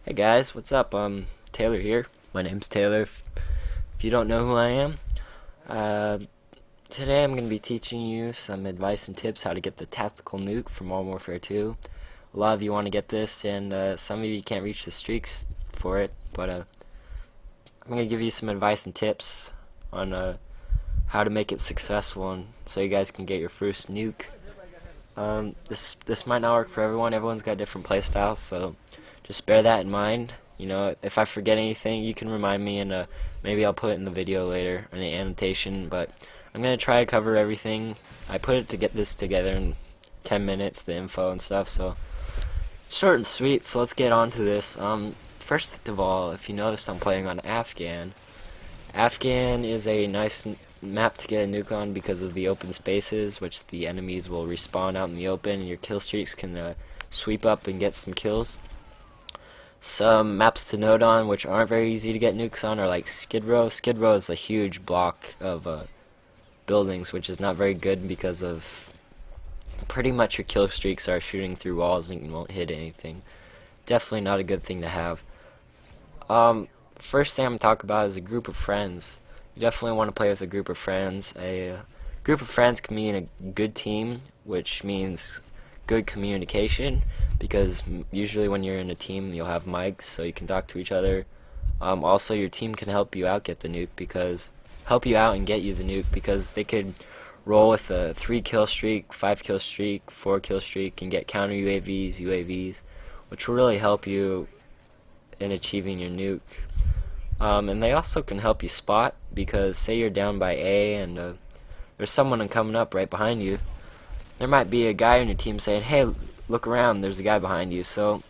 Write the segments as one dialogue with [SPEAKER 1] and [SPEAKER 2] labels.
[SPEAKER 1] Hey guys, what's up? Taylor here. My name's Taylor. If you don't know who I am, uh, today I'm going to be teaching you some advice and tips how to get the tactical nuke from Modern Warfare 2. A lot of you want to get this, and some of you can't reach the streaks for it, but I'm going to give you some advice and tips on how to make it successful, and so you guys can get your first nuke. This might not work for everyone. Everyone's got different playstyles, so just bear that in mind. You know, if I forget anything, you can remind me, and maybe I'll put it in the video later in the annotation. But I'm gonna try to cover everything. I put it to get this together in 10 minutes, the info and stuff. So it's short and sweet. So let's get on to this. First of all, if you notice, I'm playing on Afghan. Afghan is a nice map to get a nuke on because of the open spaces, which the enemies will respawn out in the open, and your kill streaks can sweep up and get some kills. Some maps to note on, which aren't very easy to get nukes on, are like Skid Row. Skid Row is a huge block of buildings, which is not very good because of pretty much your kill streaks are shooting through walls and you won't hit anything. Definitely not a good thing to have. First thing I'm going to talk about is a group of friends. You definitely want to play with a group of friends. A group of friends can mean a good team, which means good communication, because usually when you're in a team you'll have mics so you can talk to each other. Also, your team can help you out get the nuke, because help you out and get you the nuke, because they could roll with a 3 kill streak, 5 kill streak, 4 kill streak, and get counter UAVs, which will really help you in achieving your nuke. And they also can help you spot, because say you're down by A and there's someone coming up right behind you. There might be a guy in your team saying, "Hey, look around, there's a guy behind you." So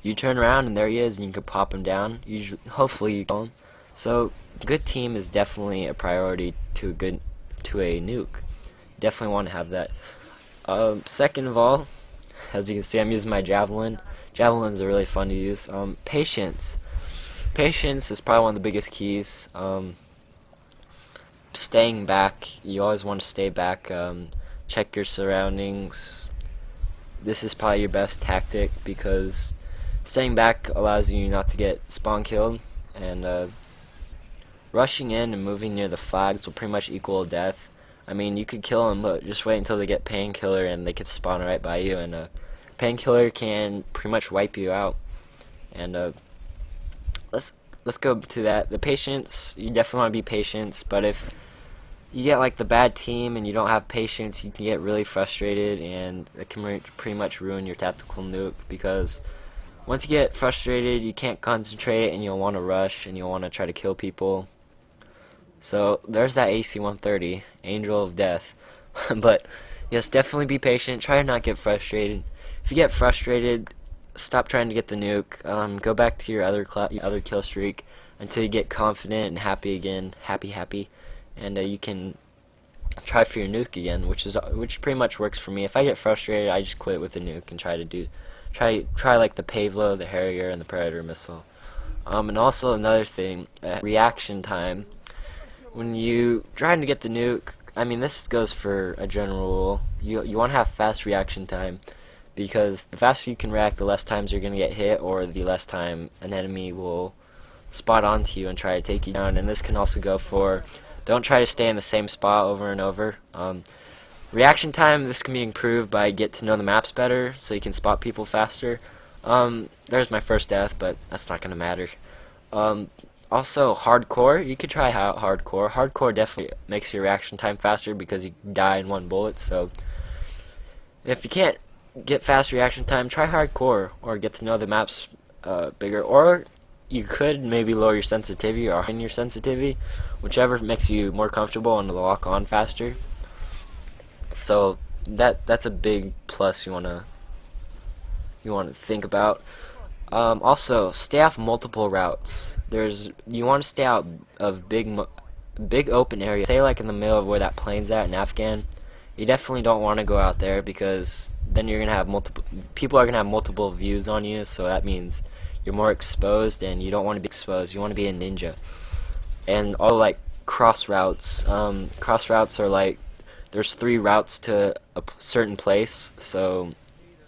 [SPEAKER 1] you turn around and there he is, and you can pop him down. Usually, hopefully you kill him. So good team is definitely a priority to a nuke. Definitely want to have that. Second of all, as you can see, I'm using my javelin. Javelins are really fun to use. Patience. Patience is probably one of the biggest keys. Staying back. You always want to stay back. Check your surroundings. This is probably your best tactic, because staying back allows you not to get spawn killed, and rushing in and moving near the flags will pretty much equal death. I mean, you could kill them, but just wait until they get painkiller and they could spawn right by you, and painkiller can pretty much wipe you out. And let's go to that. The patience, you definitely want to be patient, but if you get like the bad team and you don't have patience, you can get really frustrated, and it can pretty much ruin your tactical nuke, because once you get frustrated you can't concentrate and you'll want to rush and you'll want to try to kill people. So there's that AC-130, Angel of Death. But yes, definitely be patient. Try to not get frustrated. If you get frustrated, stop trying to get the nuke. Go back to your other kill streak until you get confident and happy again, happy, and you can try for your nuke again, which pretty much works for me. If I get frustrated, I just quit with the nuke and try like the Pavlo, the Harrier, and the Predator missile. And also another thing, reaction time. When you trying to get the nuke, I mean, this goes for a general rule. You want to have fast reaction time, because the faster you can react, the less times you're gonna get hit, or the less time an enemy will spot onto you and try to take you down. And this can also go for, don't try to stay in the same spot over and over. Reaction time, this can be improved by get to know the maps better, so you can spot people faster. There's my first death, but that's not going to matter. Also, hardcore, you could try out hardcore. Hardcore definitely makes your reaction time faster, because you die in one bullet. So if you can't get fast reaction time, try hardcore, or get to know the maps bigger. Or you could maybe lower your sensitivity or heighten your sensitivity, whichever makes you more comfortable and lock on faster. So that's a big plus you wanna think about. Also, stay off multiple routes. You want to stay out of big open areas. Say like in the middle of where that plane's at in Afghan. You definitely don't want to go out there, because then you're gonna have people are gonna have multiple views on you. So that means you're more exposed, and you don't want to be exposed. You want to be a ninja. And all like cross routes. Cross routes are like, there's 3 routes to a certain place, so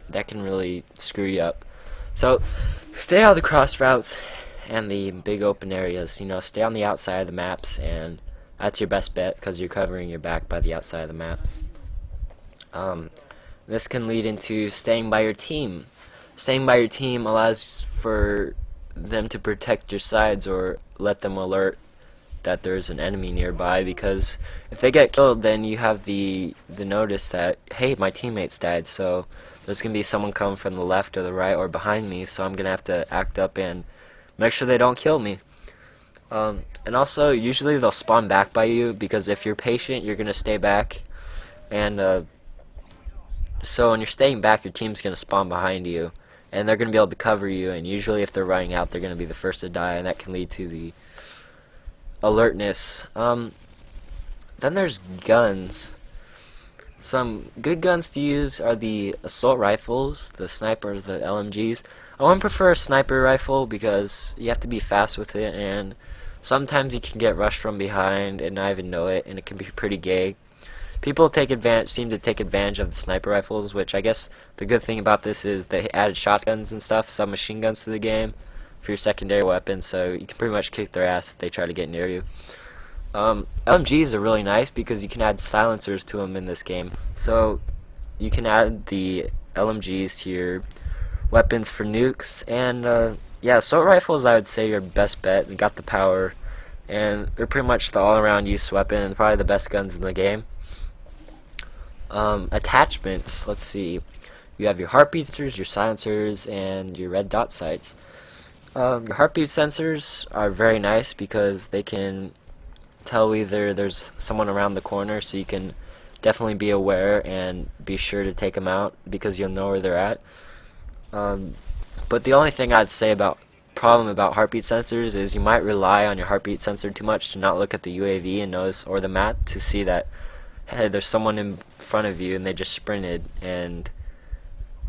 [SPEAKER 1] that can really screw you up. So stay out of the cross routes and the big open areas. You know, stay on the outside of the maps, and that's your best bet because you're covering your back by the outside of the maps. This can lead into staying by your team. Staying by your team allows for them to protect your sides or let them alert that there's an enemy nearby, because if they get killed, then you have the notice that, hey, my teammates died, so there's gonna be someone coming from the left or the right or behind me, so I'm gonna have to act up and make sure they don't kill me. And also, usually they'll spawn back by you, because if you're patient, you're gonna stay back, and so when you're staying back, your team's gonna spawn behind you, and they're gonna be able to cover you, and usually if they're running out, they're gonna be the first to die, and that can lead to the alertness. Then there's guns. Some good guns to use are the assault rifles, the snipers, the LMGs. I would prefer a sniper rifle because you have to be fast with it, and sometimes you can get rushed from behind and not even know it, and it can be pretty gay. People seem to take advantage of the sniper rifles, which I guess the good thing about this is they added shotguns and stuff, submachine guns to the game for your secondary weapon, so you can pretty much kick their ass if they try to get near you. LMGs are really nice because you can add silencers to them in this game. So you can add the LMGs to your weapons for nukes, and yeah, assault rifles I would say your best bet. They got the power, and they're pretty much the all-around use weapon and probably the best guns in the game. Attachments, let's see. You have your heartbeat sensors, your silencers, and your red dot sights. Your heartbeat sensors are very nice because they can tell either there's someone around the corner, so you can definitely be aware and be sure to take them out because you'll know where they're at. But the only thing I'd say about heartbeat sensors is you might rely on your heartbeat sensor too much to not look at the UAV and notice, or the map, to see that, hey, there's someone in front of you and they just sprinted, and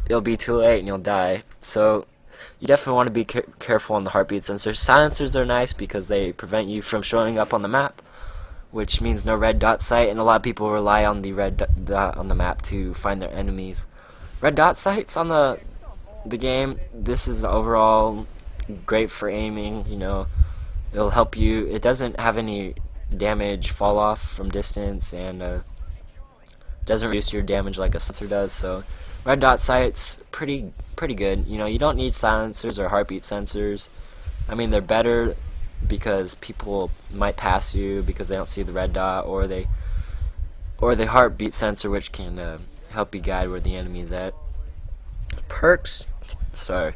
[SPEAKER 1] it'll be too late and you'll die. So you definitely want to be careful on the heartbeat sensor. Silencers are nice because they prevent you from showing up on the map, which means no red dot sight, and a lot of people rely on the red dot on the map to find their enemies. Red dot sights on the game, this is overall great for aiming. You know, it'll help you. It doesn't have any damage fall off from distance, and doesn't reduce your damage like a sensor does. So red dot sights pretty good. You know, you don't need silencers or heartbeat sensors. I mean, they're better because people might pass you because they don't see the red dot, or the heartbeat sensor, which can help you guide where the enemy is at. Perks to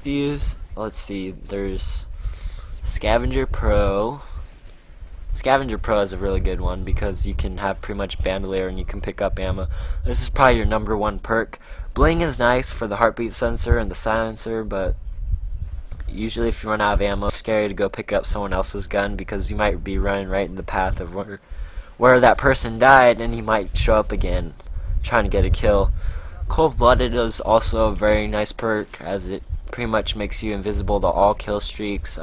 [SPEAKER 1] use. Let's see. There's Scavenger Pro. Scavenger Pro is a really good one because you can have pretty much bandolier and you can pick up ammo. This is probably your #1 perk. Bling is nice for the heartbeat sensor and the silencer, but usually if you run out of ammo, it's scary to go pick up someone else's gun because you might be running right in the path of where that person died, and he might show up again trying to get a kill. Cold-blooded is also a very nice perk, as it pretty much makes you invisible to all kill streaks,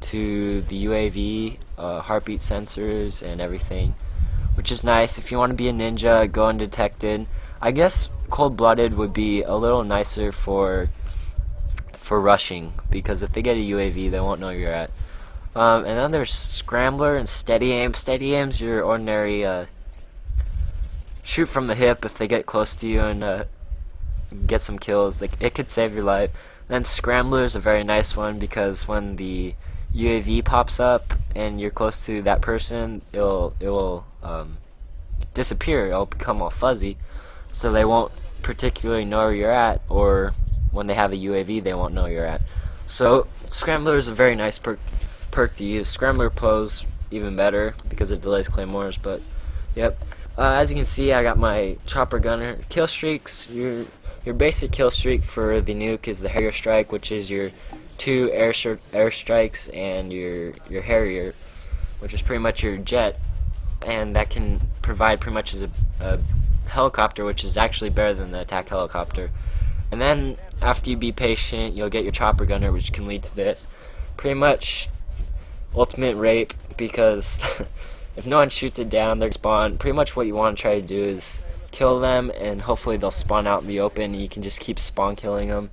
[SPEAKER 1] to the UAV, heartbeat sensors, and everything, which is nice. If you want to be a ninja, go undetected. I guess cold-blooded would be a little nicer for rushing, because if they get a UAV, they won't know you're at. And then there's Scrambler and Steady Aim. Steady Aim's your ordinary shoot from the hip if they get close to you and get some kills. It could save your life. Then Scrambler is a very nice one because when the UAV pops up and you're close to that person, it will disappear. It'll become all fuzzy, so they won't particularly know where you're at, or when they have a UAV, they won't know you're at. So Scrambler is a very nice perk to use. Scrambler Pro's even better because it delays claymores, but yep. As you can see, I got my chopper gunner. Kill streaks, your basic kill streak for the nuke is the Harrier strike, which is your 2 air strikes and your Harrier, which is pretty much your jet, and that can provide pretty much as a helicopter, which is actually better than the attack helicopter. And then after you be patient, you'll get your chopper gunner, which can lead to this. Pretty much ultimate rape, because if no one shoots it down, they're spawn. Pretty much what you want to try to do is kill them, and hopefully they'll spawn out in the open, and you can just keep spawn killing them.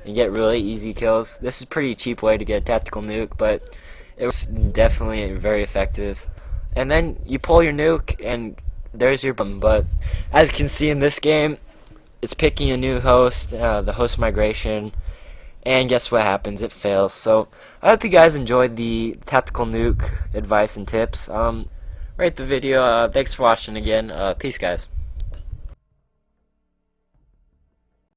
[SPEAKER 1] and get really easy kills. This is a pretty cheap way to get a tactical nuke, but it was definitely very effective. And then you pull your nuke, and there's your bum. But as you can see in this game, it's picking a new host, the host migration, and guess what happens? It fails. So I hope you guys enjoyed the tactical nuke advice and tips. Rate the video. Thanks for watching again. Peace, guys.